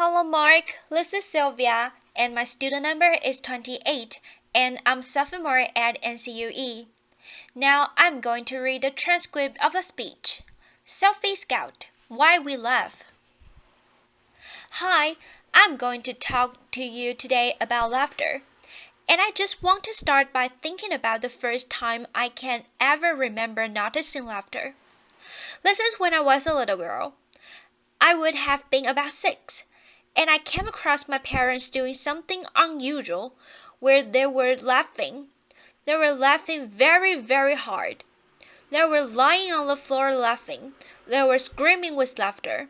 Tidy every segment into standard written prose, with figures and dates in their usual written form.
Hello, Mark. This is Sylvia, and my student number is 28, and I'm sophomore at NCUE. Now I'm going to read the transcript of the speech. Sophie Scout, Why We Laugh. Hi, I'm going to talk to you today about laughter. And I just want to start by thinking about the first time I can ever remember noticing laughter. This is when I was a little girl. I would have been about 6. And I came across my parents doing something unusual where they were laughing. They were laughing very, very hard. They were lying on the floor laughing. They were screaming with laughter.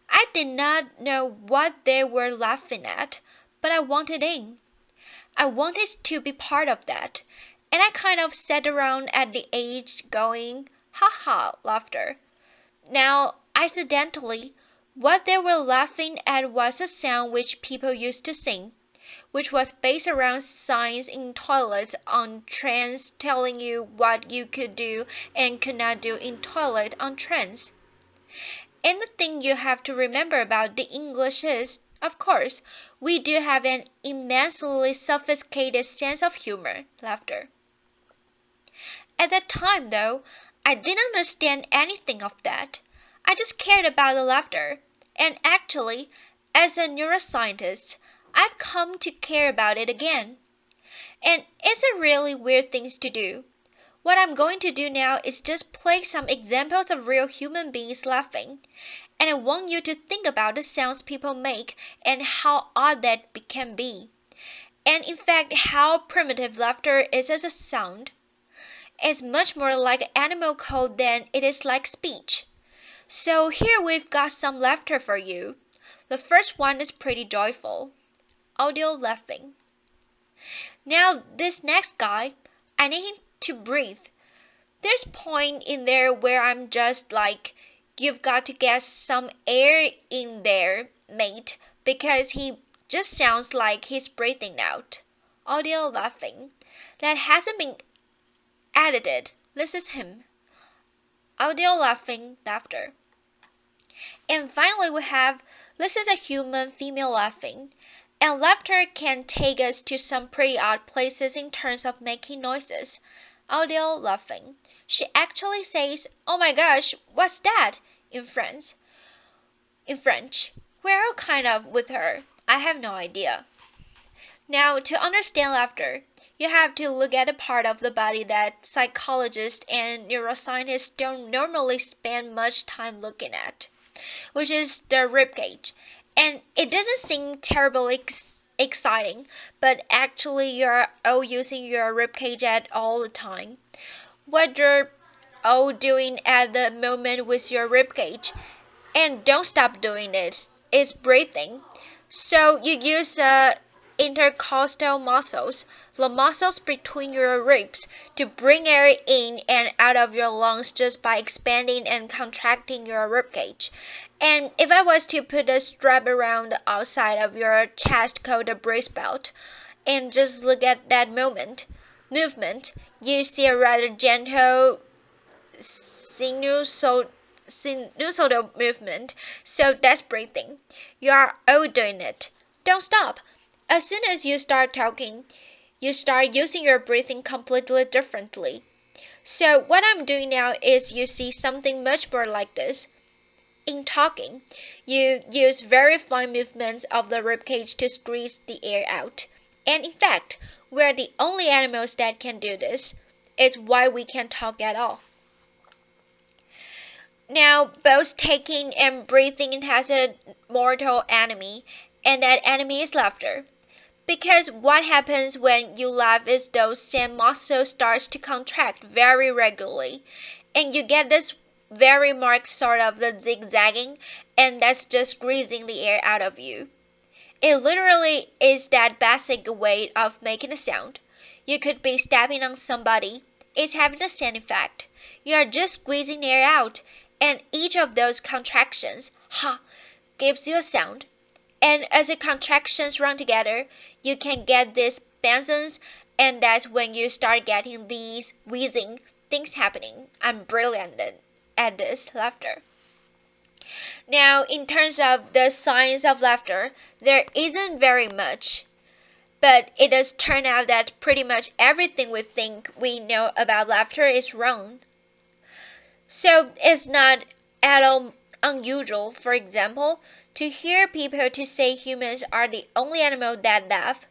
I did not know what they were laughing at, but I wanted in. I wanted to be part of that, and I kind of sat around at the edge going, ha ha, laughter. Now, accidentally, what they were laughing at was a sound which people used to sing, which was based around signs in toilets on trains telling you what you could do and could not do in toilet on trains. And the thing you have to remember about the English is, of course, we do have an immensely sophisticated sense of humor, laughter. At that time, though, I didn't understand anything of that. I just cared about the laughter. And actually, as a neuroscientist, I've come to care about it again. And it's a really weird thing to do. What I'm going to do now is just play some examples of real human beings laughing. And I want you to think about the sounds people make and how odd that can be. And in fact, how primitive laughter is as a sound. It's much more like animal code than it is like speech. So here we've got some laughter for you. The first one is pretty joyful. Audio laughing. Now this next guy, I need him to breathe. There's a point in there where I'm just like, you've got to get some air in there, mate, because he just sounds like he's breathing out. Audio laughing. That hasn't been edited. This is him. Audio laughing, laughter. And finally we have, this is a human female laughing. And laughter can take us to some pretty odd places in terms of making noises. Audio laughing. She actually says, oh my gosh, what's that? In French. We're all kind of with her. I have no idea. Now, to understand laughter, you have to look at a part of the body that psychologists and neuroscientists don't normally spend much time looking at, which is the ribcage. And it doesn't seem terribly exciting, but actually you're all using your ribcage at all the time. What you're all doing at the moment with your ribcage, and don't stop doing it, is breathing. So you use intercostal muscles, the muscles between your ribs, to bring air in and out of your lungs just by expanding and contracting your ribcage. And if I was to put a strap around the outside of your chest called a breath belt, and just look at that movement, you see a rather gentle sinusoidal movement. So that's breathing. You are all doing it. Don't stop. As soon as you start talking, you start using your breathing completely differently. So what I'm doing now is you see something much more like this. In talking, you use very fine movements of the ribcage to squeeze the air out. And in fact, we're the only animals that can do this. It's why we can't talk at all. Now, both taking and breathing has a mortal enemy, and that enemy is laughter. Because what happens when you laugh is those same muscles starts to contract very regularly, and you get this very marked sort of the zigzagging, and that's just squeezing the air out of you. It literally is that basic way of making a sound. You could be stepping on somebody. It's having the same effect. You are just squeezing air out, and each of those contractions, ha, gives you a sound. And as the contractions run together, you can get these benzons, and that's when you start getting these wheezing things happening. I'm brilliant at this, laughter. Now, in terms of the science of laughter, there isn't very much, but it does turn out that pretty much everything we think we know about laughter is wrong. So it's not at all unusual, for example, to hear people to say humans are the only animal that laugh.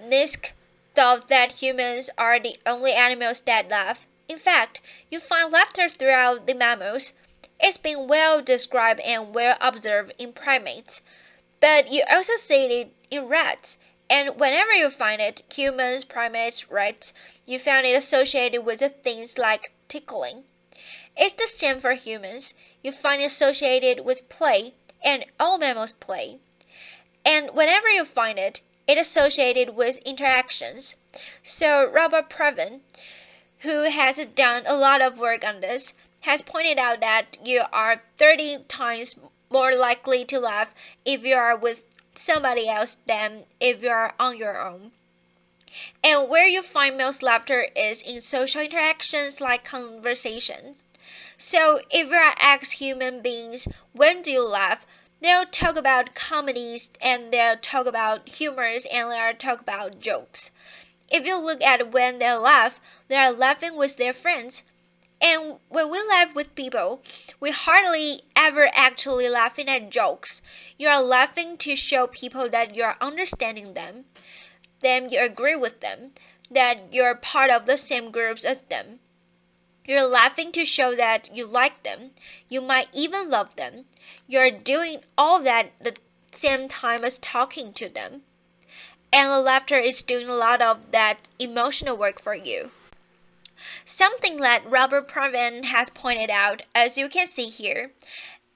Nisk thought that humans are the only animals that laugh. In fact, you find laughter throughout the mammals. It's been well described and well observed in primates, but you also see it in rats. And whenever you find it, humans, primates, rats, you found it associated with things like tickling. It's the same for humans. You find it associated with play, and all mammals play. And whenever you find it, it's associated with interactions. So Robert Previn, who has done a lot of work on this, has pointed out that you are 30 times more likely to laugh if you are with somebody else than if you are on your own. And where you find most laughter is in social interactions like conversations. So if you are asked human beings, when do you laugh? They'll talk about comedies and they'll talk about humors and they'll talk about jokes. If you look at when they laugh, they are laughing with their friends. And when we laugh with people, we hardly ever actually laughing at jokes. You are laughing to show people that you are understanding them, then you agree with them, that you're part of the same groups as them. You're laughing to show that you like them. You might even love them. You're doing all that at the same time as talking to them. And the laughter is doing a lot of that emotional work for you. Something that Robert Previn has pointed out, as you can see here,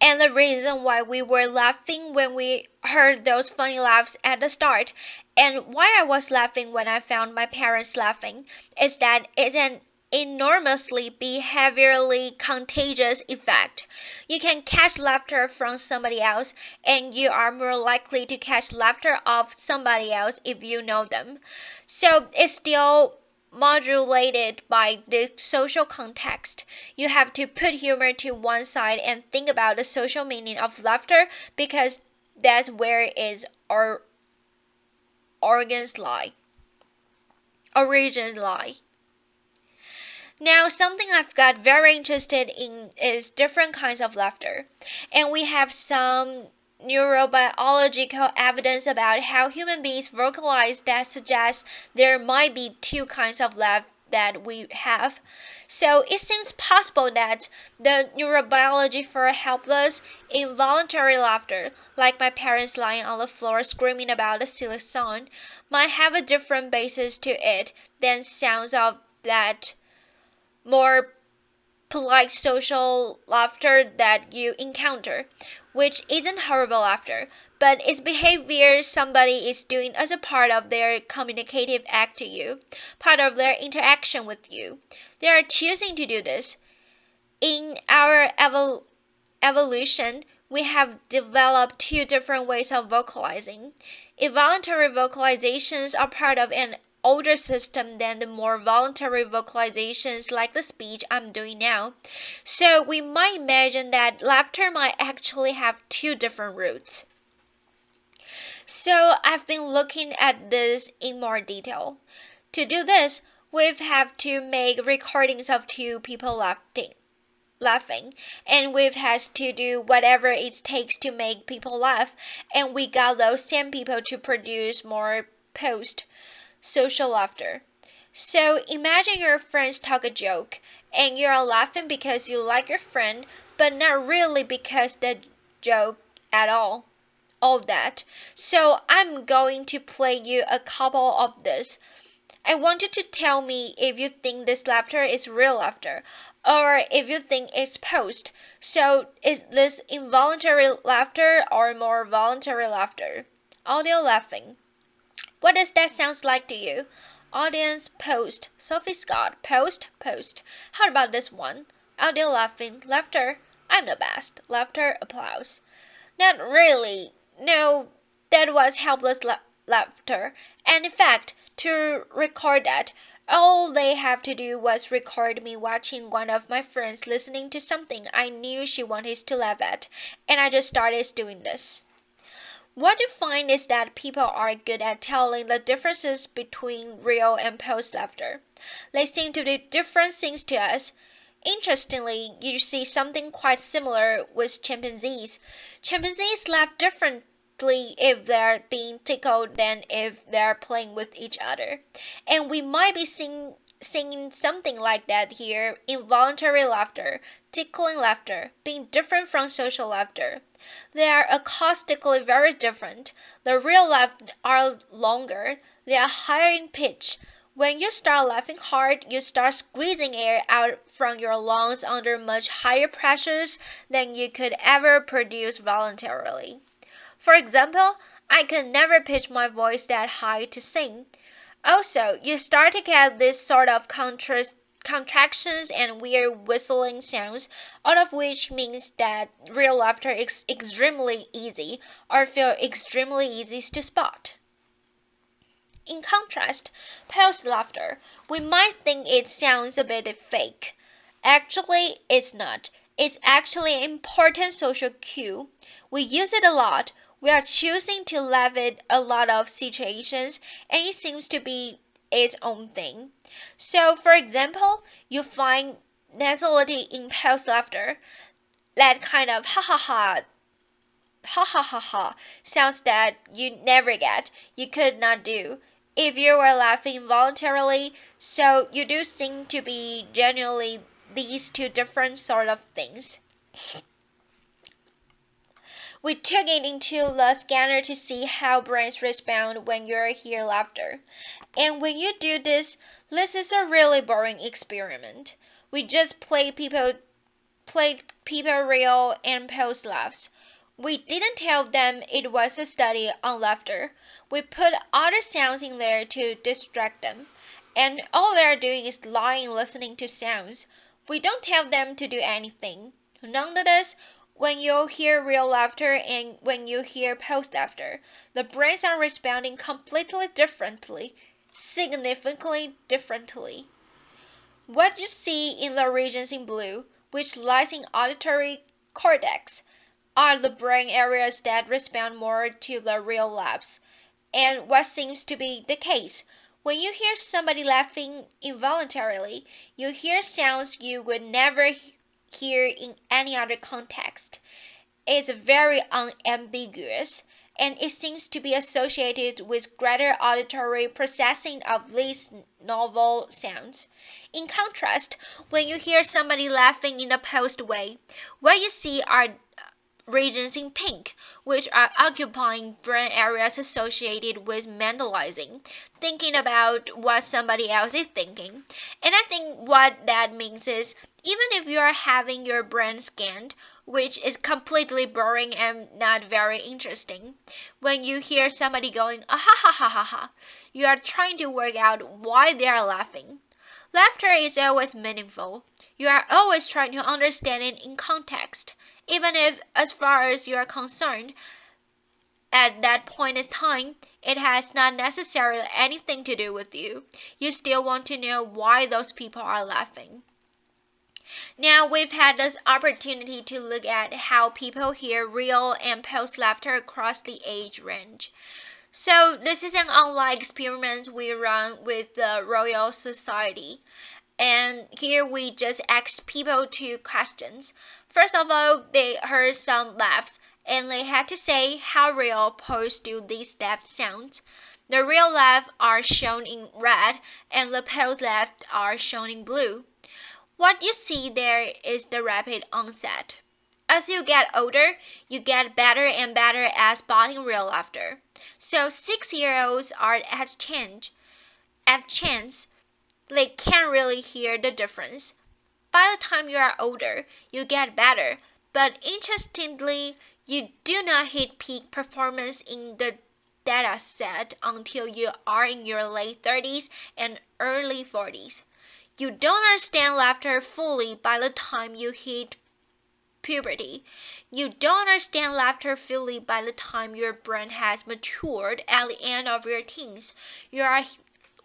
and the reason why we were laughing when we heard those funny laughs at the start, and why I was laughing when I found my parents laughing, is that it's an enormously behaviorally contagious effect. You can catch laughter from somebody else, and you are more likely to catch laughter of somebody else if you know them. So it's still modulated by the social context. You have to put humor to one side and think about the social meaning of laughter because that's where its origins lie. Now, something I've got very interested in is different kinds of laughter. And we have some neurobiological evidence about how human beings vocalize that suggests there might be two kinds of laugh that we have. So it seems possible that the neurobiology for helpless, involuntary laughter, like my parents lying on the floor screaming about a silly song, might have a different basis to it than sounds of that more polite social laughter that you encounter, which isn't horrible laughter, but it's behavior somebody is doing as a part of their communicative act to you, part of their interaction with you. They are choosing to do this. In our evolution, we have developed two different ways of vocalizing. Involuntary vocalizations are part of an older system than the more voluntary vocalizations like the speech I'm doing now. So we might imagine that laughter might actually have two different roots. So I've been looking at this in more detail. To do this, we've have to make recordings of two people laughing, and we've had to do whatever it takes to make people laugh, and we got those same people to produce more post social laughter. So imagine your friends talk a joke, and you're laughing because you like your friend, but not really because the joke at all that. So I'm going to play you a couple of this. I want you to tell me if you think this laughter is real laughter, or if you think it's posed. So is this involuntary laughter or more voluntary laughter? Audio laughing. What does that sound like to you? Audience post. Sophie Scott. Post. How about this one? Audio laughing. Laughter. I'm the best. Laughter. Applause. Not really. No, that was helpless laughter. And in fact, to record that, All they have to do was record me watching one of my friends listening to something I knew she wanted to laugh at, and I just started doing this. What you find is that people are good at telling the differences between real and posed laughter. They seem to do different things to us. Interestingly, you see something quite similar with chimpanzees. Chimpanzees laugh differently if they're being tickled than if they're playing with each other. And we might be seeing something like that here: involuntary laughter, tickling laughter, being different from social laughter. They are acoustically very different. The real laughs are longer, they are higher in pitch. When you start laughing hard, you start squeezing air out from your lungs under much higher pressures than you could ever produce voluntarily. For example, I could never pitch my voice that high to sing. Also, you start to get this sort of contractions and weird whistling sounds, all of which means that real laughter is extremely easy or feel extremely easy to spot. In contrast, posed laughter, we might think it sounds a bit fake. Actually, it's not. It's actually an important social cue. We use it a lot. We are choosing to laugh at a lot of situations, and it seems to be its own thing. So, for example, you find nasality in posed laughter, that kind of ha ha ha ha sounds that you never get, you could not do if you were laughing involuntarily. So you do seem to be genuinely these two different sort of things. We took it into the scanner to see how brains respond when you hear laughter. And when you do this, this is a really boring experiment. We just played people real and posed laughs. We didn't tell them it was a study on laughter. We put other sounds in there to distract them. And all they're doing is lying listening to sounds. We don't tell them to do anything. Nonetheless, when you hear real laughter and when you hear posed laughter, the brains are responding completely differently, significantly differently. What you see in the regions in blue, which lies in auditory cortex, are the brain areas that respond more to the real laughs. And what seems to be the case, when you hear somebody laughing involuntarily, you hear sounds you would never hear in any other context. It's very unambiguous, and it seems to be associated with greater auditory processing of these novel sounds. In contrast, when you hear somebody laughing in a posed way, what you see are regions in pink, which are occupying brain areas associated with mentalizing, thinking about what somebody else is thinking. And I think what that means is, even if you are having your brain scanned, which is completely boring and not very interesting, when you hear somebody going ah ha ha ha ha ha, you are trying to work out why they are laughing. Laughter is always meaningful. You are always trying to understand it in context, even if, as far as you are concerned, at that point in time, it has not necessarily anything to do with you. You still want to know why those people are laughing. Now we've had this opportunity to look at how people hear real and posed laughter across the age range. So this is an online experiment we run with the Royal Society. And here we just asked people two questions. First of all, they heard some laughs, and they had to say how real posed do these laughs sound. The real laughs are shown in red, and the posed laughs are shown in blue. What you see there is the rapid onset. As you get older, you get better and better at spotting real laughter. So 6-year-olds are at chance, they can't really hear the difference. By the time you are older, you get better, but interestingly, you do not hit peak performance in the data set until you are in your late 30s and early 40s. You don't understand laughter fully by the time you hit puberty. You don't understand laughter fully by the time your brain has matured at the end of your teens. You are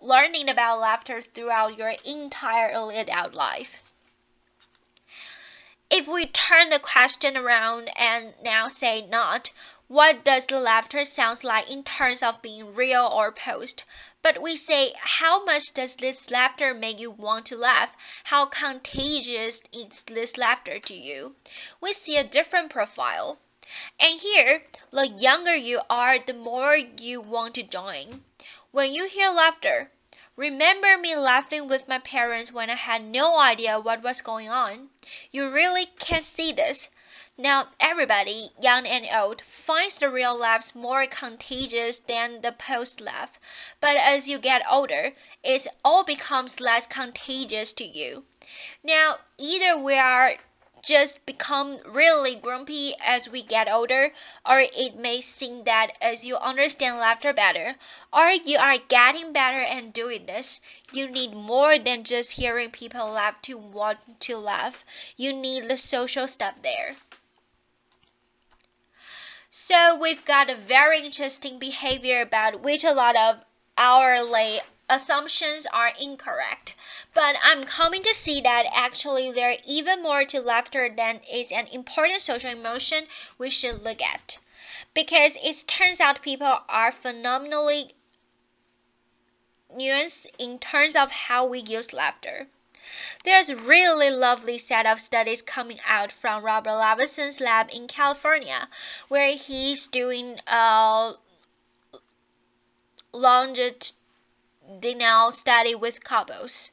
learning about laughter throughout your entire adult life. If we turn the question around and now say not, what does the laughter sound like in terms of being real or posed? But we say, how much does this laughter make you want to laugh? How contagious is this laughter to you? We see a different profile. And here, the younger you are, the more you want to join. When you hear laughter, remember me laughing with my parents when I had no idea what was going on. You really can see this. Now everybody, young and old, finds the real laughs more contagious than the post laugh. But as you get older, it all becomes less contagious to you. Now either we are just become really grumpy as we get older, or it may seem that as you understand laughter better, or you are getting better at doing this, you need more than just hearing people laugh to want to laugh. You need the social stuff there. So we've got a very interesting behavior about which a lot of our lay assumptions are incorrect. But I'm coming to see that actually there are even more to laughter than is an important social emotion we should look at. Because it turns out people are phenomenally nuanced in terms of how we use laughter. There's a really lovely set of studies coming out from Robert Levison's lab in California, where he's doing a longitudinal study with couples.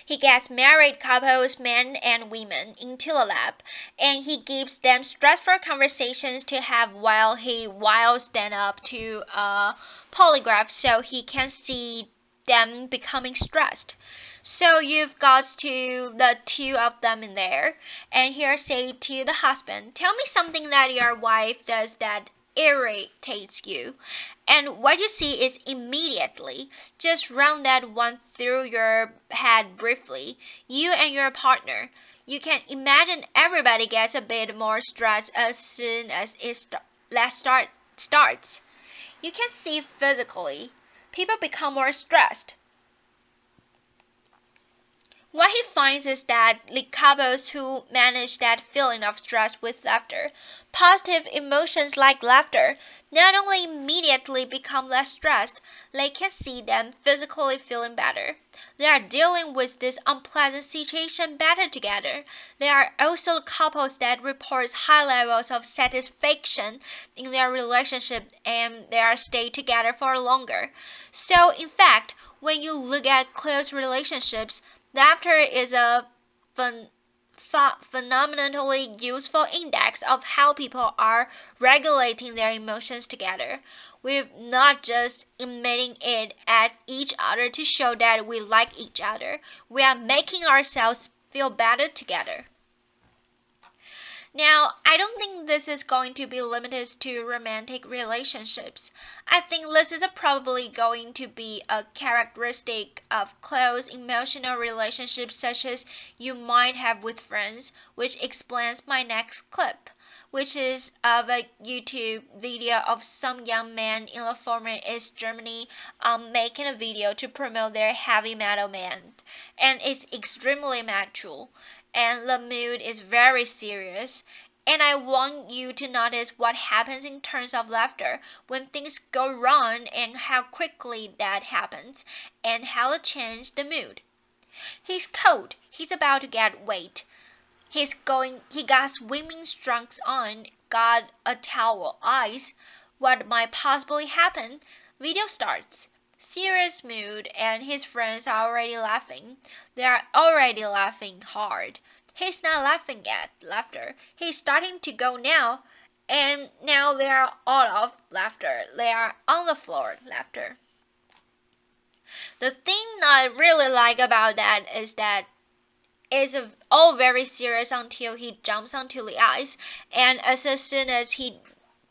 He gets married couples, men and women, into a lab, and he gives them stressful conversations to have while he wires them up to a polygraph so he can see them becoming stressed. So you've got the two of them in there, and here say to the husband, tell me something that your wife does that irritates you. And what you see is immediately, just run that one through your head briefly, you and your partner. You can imagine everybody gets a bit more stressed as soon as starts. You can see physically, people become more stressed. What he finds is that the couples who manage that feeling of stress with laughter, positive emotions like laughter, not only immediately become less stressed, they can see them physically feeling better. They are dealing with this unpleasant situation better together. They are also couples that report high levels of satisfaction in their relationship and they are stay together for longer. So in fact, when you look at close relationships, laughter is a phenomenally useful index of how people are regulating their emotions together. We're not just emitting it at each other to show that we like each other. We are making ourselves feel better together. Now, I don't think this is going to be limited to romantic relationships. I think this is probably going to be a characteristic of close emotional relationships such as you might have with friends, which explains my next clip, which is of a YouTube video of some young man in the former East Germany making a video to promote their heavy metal band. And it's extremely mature. And the mood is very serious. And I want you to notice what happens in terms of laughter when things go wrong and how quickly that happens and how it changes the mood. He's cold. He's about to get wet. He got swimming trunks on, got a towel, ice. What might possibly happen? Video starts. Serious mood and his friends are already laughing. They are already laughing hard. He's not laughing at laughter. He's starting to go now. And now they are all of laughter. They are on the floor laughter. The thing I really like about that is it's all very serious until he jumps onto the ice. And as soon as he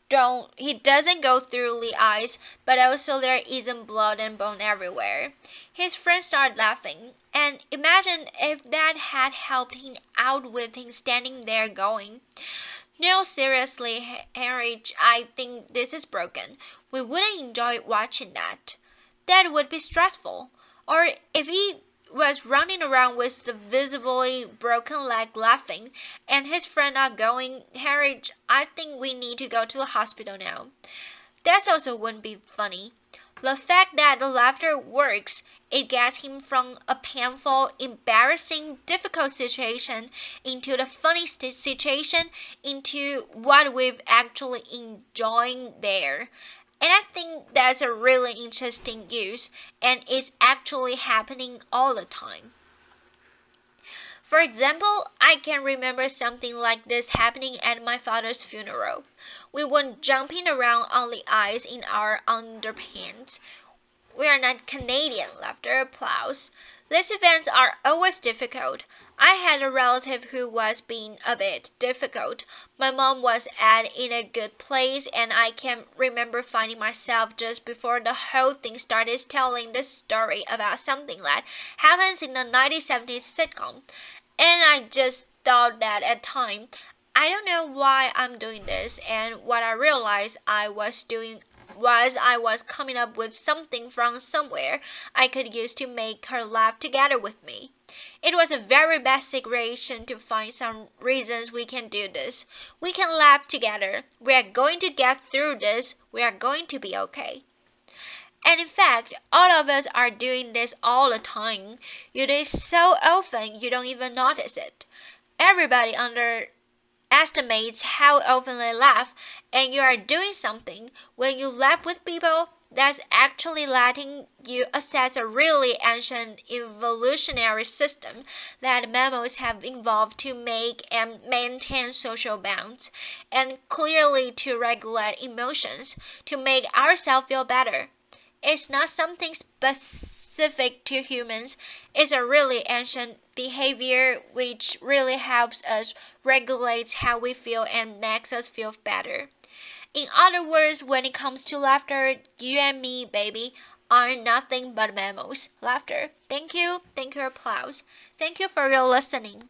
doesn't go through the ice, but also there isn't blood and bone everywhere. His friends start laughing, and imagine if that had helped him out with him standing there going, no, seriously, Henry, I think this is broken. We wouldn't enjoy watching that. That would be stressful. Or if he was running around with the visibly broken leg laughing, and his friend are going, Harry, I think we need to go to the hospital now. That also wouldn't be funny. The fact that the laughter works, it gets him from a painful, embarrassing, difficult situation into the funny situation into what we've actually enjoying there. And I think that's a really interesting use, and it's actually happening all the time. For example, I can remember something like this happening at my father's funeral. We were jumping around on the ice in our underpants. We are not Canadian, laughter applause. These events are always difficult. I had a relative who was being a bit difficult. My mom was in a good place, and I can remember finding myself just before the whole thing started telling the story about something that happens in a 1970s sitcom. And I just thought that at time, I don't know why I'm doing this, and what I realized I was doing was I was coming up with something from somewhere I could use to make her laugh together with me. It was a very basic reaction to find some reasons we can do this. We can laugh together. We are going to get through this. We are going to be okay. And in fact, all of us are doing this all the time. You do it so often you don't even notice it. Everybody underestimates how often they laugh, and you are doing something when you laugh with people that's actually letting you access a really ancient evolutionary system that mammals have evolved to make and maintain social bonds, and clearly to regulate emotions, to make ourselves feel better. It's not something specific to humans. It's a really ancient behavior which really helps us regulate how we feel and makes us feel better. In other words, when it comes to laughter, you and me, baby, are nothing but mammals. Laughter. Thank you. Thank you, applause. Thank you for your listening.